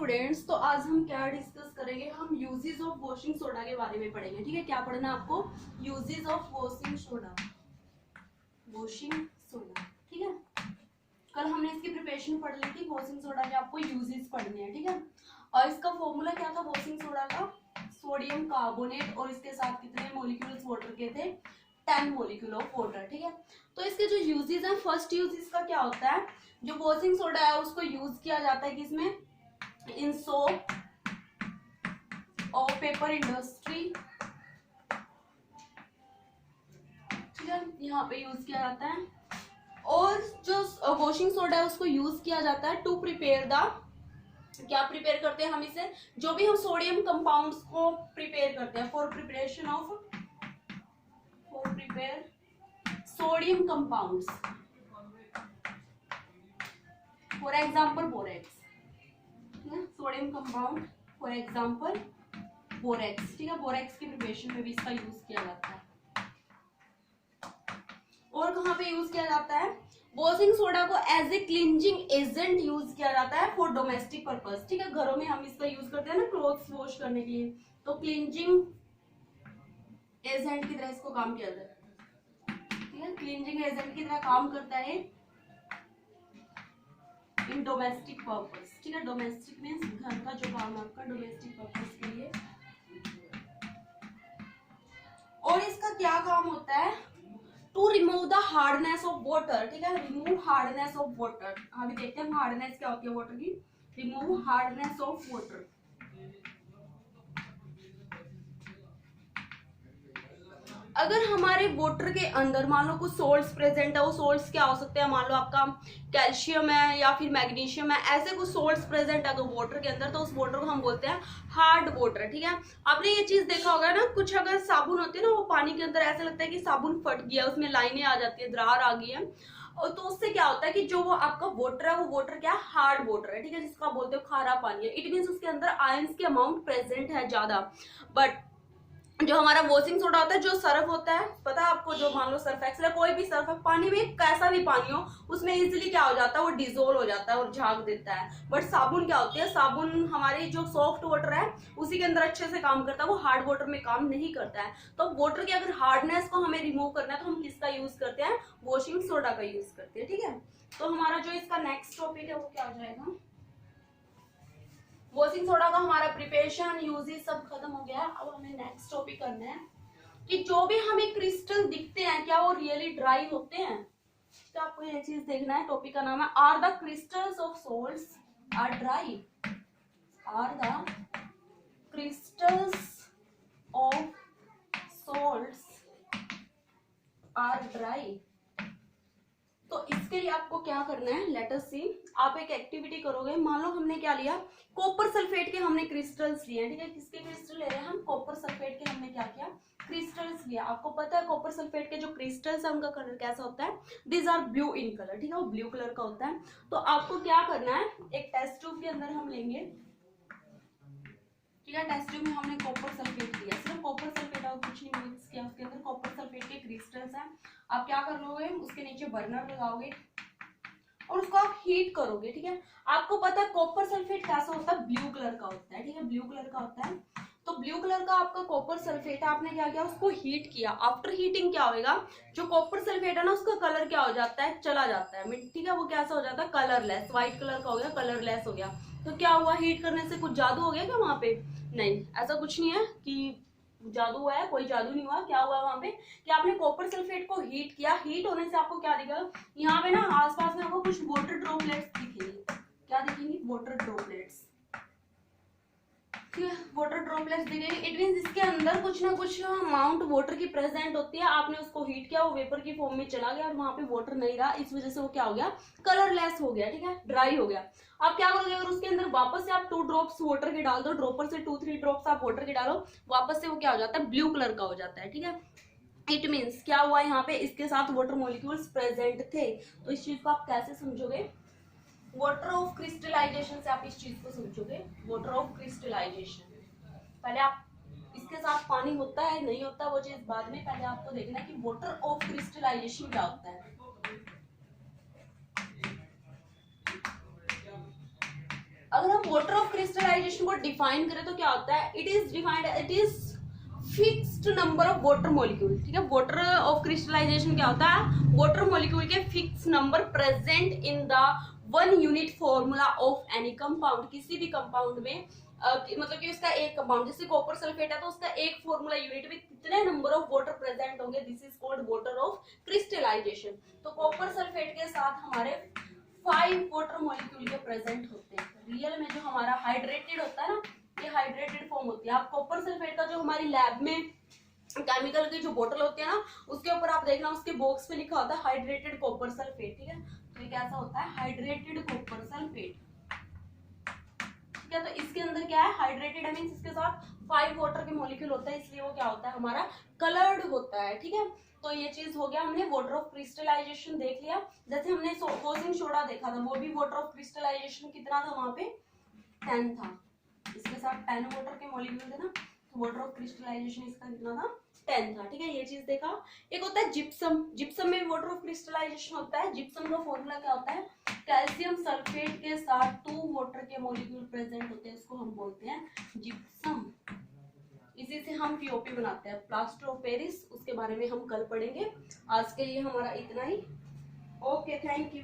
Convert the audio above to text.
Students, तो आज हम क्या डिस्कस करेंगे, हम यूजेस ऑफ वॉशिंग सोडा के बारे में पढ़ेंगे। ठीक है, क्या पढ़ना है आपको? Uses of washing soda. ठीक है, कल हमने इसकी प्रिपरेशन पढ़ ली थी। वॉशिंग सोडा के आपको यूजेस पढ़ने हैं। ठीक है, और इसका फॉर्मूला क्या था वॉशिंग सोडा का? सोडियम कार्बोनेट और इसके साथ कितने मॉलिक्यूल्स वाटर के थे? 10 मॉलिक्यूल ऑफ वाटर। ठीक है, तो इसके जो यूजेस हैं, फर्स्ट यूज इसका क्या होता है? जो वॉशिंग सोडा है उसको यूज किया जाता है किसमें? इन सोप और पेपर इंडस्ट्री। ठीक है, यहाँ पे यूज किया जाता है। और जो वॉशिंग सोडा है उसको यूज किया जाता है टू प्रिपेयर द, क्या प्रिपेयर करते हैं हम इसे? जो भी हम सोडियम कंपाउंड्स को प्रिपेयर करते हैं for preparation of, for prepare sodium compounds, for example borax. Sodium compound for example borax. ठीक है, बोरेक्स की प्रिपरेशन में भी इसका यूज किया जाता है। और कहाँ पे यूज किया जाता है? वॉशिंग सोडा को as a cleansing agent use किया जाता है फॉर डोमेस्टिक पर्पस। ठीक है, घरों में हम इसका यूज करते हैं ना क्लोथ्स वॉश करने के लिए, तो क्लींजिंग एजेंट की तरह इसको काम किया जाता है। ठीक है, क्लींजिंग एजेंट की तरह काम करता है इन डोमेस्टिक पर्पस। ठीक है, डोमेस्टिक मीन्स घर का जो काम है आपका, डोमेस्टिक पर्पस के लिए। और इसका क्या काम होता है? To remove the hardness of water. ठीक है, रिमूव हार्डनेस ऑफ वाटर। अभी देखते हैं हार्डनेस क्या होती है वाटर की। Remove hardness of water. अगर हमारे वाटर के अंदर मान लो कुछ सोल्ट्स प्रेजेंट है, वो सोल्ट्स क्या हो सकते हैं? मान लो आपका कैल्शियम है या फिर मैग्नीशियम है, ऐसे कुछ सोल्ट्स प्रेजेंट है अगर वाटर के अंदर, तो उस वाटर को हम बोलते हैं हार्ड वाटर। ठीक है, आपने ये चीज देखा होगा ना, कुछ अगर साबुन होती है ना, वो पानी के अंदर ऐसा लगता है कि साबुन फट गया, उसमें लाइनें आ जाती है, दरार आ गई है। और तो उससे क्या होता है कि जो वो आपका वाटर है, वो वाटर क्या है? हार्ड वाटर है। ठीक है, जिसको आप बोलते हो खारा पानी है। इट मीन्स उसके अंदर आयंस के अमाउंट प्रेजेंट है ज्यादा। बट जो हमारा वॉशिंग सोडा होता है, जो सर्फ होता है, पता है आपको, जो मान लो सर्फ एक्सेल है, कोई भी सर्फ है, पानी में कैसा भी पानी हो, उसमें इजीली क्या हो जाता है? वो डिजोल्व हो जाता है और झाग देता है। बट साबुन क्या होती है? साबुन हमारी जो सॉफ्ट वाटर है उसी के अंदर अच्छे से काम करता है, वो हार्ड वाटर में काम नहीं करता है। तो वाटर की अगर हार्डनेस को हमें रिमूव करना है तो हम किसका यूज करते हैं? वॉशिंग सोडा का यूज करते हैं। ठीक है, तो हमारा जो इसका नेक्स्ट टॉपिक है वो क्या हो जाएगा? वॉशिंग सोडा का हमारा प्रिपरेशन यूजेस सब खत्म हो गया। अब हमें नेक्स्ट टॉपिक करना है कि जो भी हमें क्रिस्टल दिखते हैं क्या वो रियली ड्राई होते हैं? तो आपको ये चीज देखना है। टॉपिक का नाम है are the crystals of salts are dry. Are the crystals of salts are dry. तो इसके लिए आपको क्या करना है? Let us see. आप एक एक्टिविटी करोगे। मान लो हमने क्या लिया? कॉपर सल्फेट के हमने क्रिस्टल्स लिए। ठीक है, किसके क्रिस्टल ले रहे हैं हम? कॉपर सल्फेट के हमने क्या किया? क्रिस्टल्स लिया। आपको पता है कॉपर सल्फेट के जो क्रिस्टल्स है उनका कलर कैसा होता है? This are blue in colour. ठीक है, वो ब्लू कलर का होता है। तो आपको क्या करना है? एक टेस्ट ट्यूब के अंदर हम लेंगे। ठीक है, टेस्ट ट्यूब में हमने कॉपर सल्फेट लिया, सिर्फ कॉपर सल्फेट और कुछ नहीं मिक्स किया। उसके अंदर कॉपर सल्फेट के क्रिस्टल्स हैं। आप क्या कर लोगे? उसके नीचे बर्नर लगाओगे और उसको आप हीट करोगे। ठीक है, आपको पता है कॉपर सल्फेट कैसा होता है? ब्लू कलर का होता है। ठीक है, ब्लू कलर का होता है। तो ब्लू कलर का आपका कॉपर सल्फेट है, आपने क्या किया? उसको हीट किया। आफ्टर हीटिंग क्या होगा? जो कॉपर सल्फेट है ना, उसका कलर क्या हो जाता है? चला जाता है। ठीक है, वो कैसा हो जाता है? कलरलेस। व्हाइट कलर का हो गया, कलरलेस हो गया। तो क्या हुआ? हीट करने से कुछ जादू हो गया क्या वहां पे? नहीं, ऐसा कुछ नहीं है कि जादू हुआ है, कोई जादू नहीं हुआ। क्या हुआ वहां पे कि आपने कॉपर सल्फेट को हीट किया। हीट होने से आपको क्या दिखेगा? यहाँ पे ना आसपास में आपको कुछ वाटर ड्रॉपलेट्स दिखेंगे। क्या दिखेंगी? Water droplets. ठीक है, वाटर ड्रॉपलेट्स दिखेंगे। इट मींस इसके अंदर कुछ ना कुछ अमाउंट वाटर की प्रेजेंट होती है। आपने उसको हीट किया, वो वेपर की फॉर्म में चला गया और वहां पे वाटर नहीं रहा, इस वजह से वो क्या हो गया? कलरलेस हो गया। ठीक है, ड्राई हो गया। आप क्या करोगे? अगर उसके अंदर वापस से आप 2 ड्रॉप्स वाटर के डाल दो, ड्रॉपर से 2-3 ड्रॉप्स आप वाटर के डालो, वापस से वो क्या हो जाता है? ब्लू कलर का हो जाता है। ठीक है, इट मीन्स क्या हुआ? यहाँ पे इसके साथ वाटर मॉलिक्यूल्स प्रेजेंट थे। तो इस चीज को आप कैसे समझोगे? वाटर ऑफ क्रिस्टलाइजेशन से आप इस चीज को समझोगे। वाटर ऑफ क्रिस्टलाइजेशन, पहले आप इसके साथ पानी होता है नहीं होता वो चीज बाद में, पहले आपको देखना है कि वाटर ऑफ क्रिस्टलाइजेशन क्या होता है। अगर हम वाटर ऑफ क्रिस्टलाइजेशन को डिफाइन करें तो क्या होता है, it is defined, it is fixed number of water molecule, ठीक है। वाटर ऑफ क्रिस्टलाइजेशन क्या होता है, वाटर मॉलिक्यूल के fix number present in the one unit formula of any compound, किसी भी कंपाउंड में मतलब कि उसका एक कंपाउंड, जैसे कॉपर सल्फेट है तो उसका एक फॉर्मूला यूनिट में कितने नंबर ऑफ वाटर प्रेजेंट होंगे, this is called water of crystallisation. तो कॉपर सल्फेट के साथ हमारे 5 वाटर मॉलिक्यूल के प्रेजेंट होते हैं। रियल में जो हमारा हाइड्रेटेड होता है ना, ये हाइड्रेटेड फॉर्म होती है। आप कॉपर सल्फेट का जो हमारी लैब में केमिकल की जो बोतल होती है ना, उसके ऊपर आप देखना उसके बॉक्स पे लिखा होता है हाइड्रेटेड कॉपर सल्फेट, ठीक है। तो ये कैसा होता है, हाइड्रेटेड कॉपर सल्फेट, ठीक है। तो इसके अंदर क्या है, हाइड्रेटेड है, मींस इसके साथ 5 वाटर के मॉलिक्यूल होता है, इसलिए वो क्या होता है, हमारा कलर्ड होता है, ठीक है। तो ये चीज हो गया, हमने वाटर ऑफ क्रिस्टलाइजेशन देख लिया। जैसे हमने फोजिंग सोडा देखा था, वो भी वाटर ऑफ क्रिस्टलाइजेशन कितना था वहां पे, 10 था, इसके साथ 10 वाटर के मॉलिक्यूल थे ना, तो वाटर ऑफ क्रिस्टलाइजेशन इसका कितना था, 10 था, ठीक है। ये चीज देखा। एक होता है जिप्सम, जिप्सम में वाटर ऑफ क्रिस्टलाइजेशन होता है। जिप्सम का फॉर्मूला क्या होता है, कैल्शियम सल्फेट के साथ 2 वाटर के मॉलिक्यूल प्रेजेंट होते हैं, उसको हम बोलते हैं जिप्सम। इसी से हम पीओपी बनाते हैं, प्लास्टर ऑफ पेरिस, उसके बारे में हम कल पढ़ेंगे। आज के लिए हमारा इतना ही। Okay, thank you.